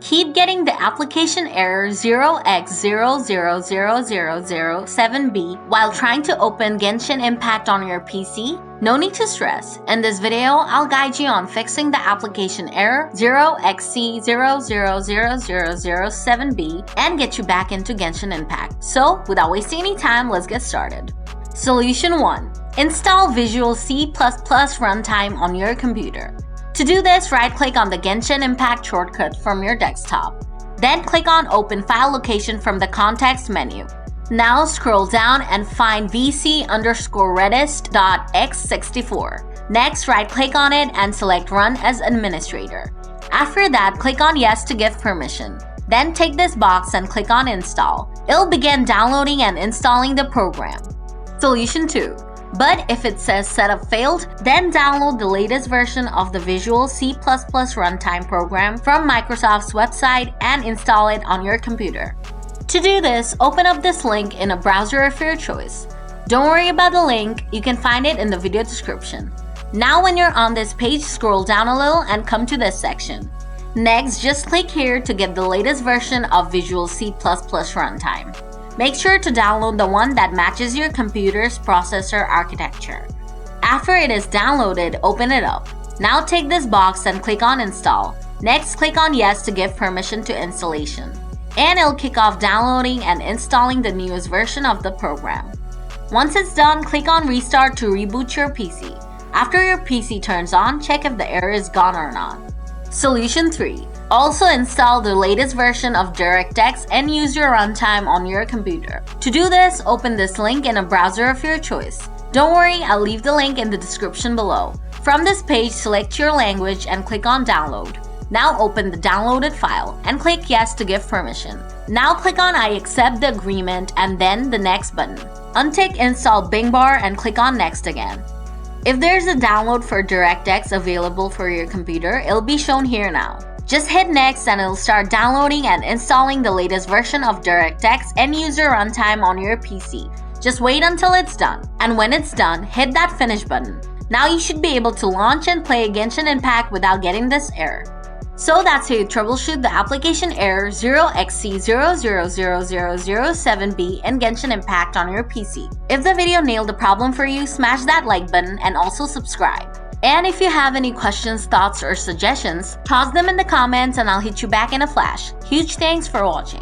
keep getting the application error 0xc00007b while trying to open Genshin Impact on your PC? No need to stress. In this video, I'll guide you on fixing the application error 0xc00007b and get you back into Genshin Impact. So, without wasting any time, let's get started. Solution 1. Install Visual C++ runtime on your computer. To do this, right-click on the Genshin Impact shortcut from your desktop. Then click on Open File Location from the context menu. Now scroll down and find vc_redist.x64. Next, right-click on it and select Run as Administrator. After that, click on Yes to give permission. Then take this box and click on Install. It'll begin downloading and installing the program. Solution 2. But if it says setup failed, then download the latest version of the Visual C++ runtime program from Microsoft's website and install it on your computer. To do this, open up this link in a browser of your choice. Don't worry about the link, you can find it in the video description. Now when you're on this page, scroll down a little and come to this section. Next, just click here to get the latest version of Visual C++ runtime. Make sure to download the one that matches your computer's processor architecture. After it is downloaded, open it up. Now take this box and click on Install. Next, click on Yes to give permission to installation. And it'll kick off downloading and installing the newest version of the program. Once it's done, click on Restart to reboot your PC. After your PC turns on, check if the error is gone or not. Solution 3. Also install the latest version of DirectX and use your runtime on your computer. To do this, open this link in a browser of your choice. Don't worry, I'll leave the link in the description below. From this page, select your language and click on Download. Now open the downloaded file and click Yes to give permission. Now click on I accept the agreement and then the Next button. Untick Install Bing bar and click on Next again. If there's a download for DirectX available for your computer, it'll be shown here now. Just hit Next and it'll start downloading and installing the latest version of DirectX and use your runtime on your PC. Just wait until it's done. And when it's done, hit that Finish button. Now you should be able to launch and play Genshin Impact without getting this error. So that's how you troubleshoot the application error 0xc00007b in Genshin Impact on your PC. If the video nailed the problem for you, smash that like button and also subscribe. And if you have any questions, thoughts, or suggestions, toss them in the comments and I'll hit you back in a flash. Huge thanks for watching.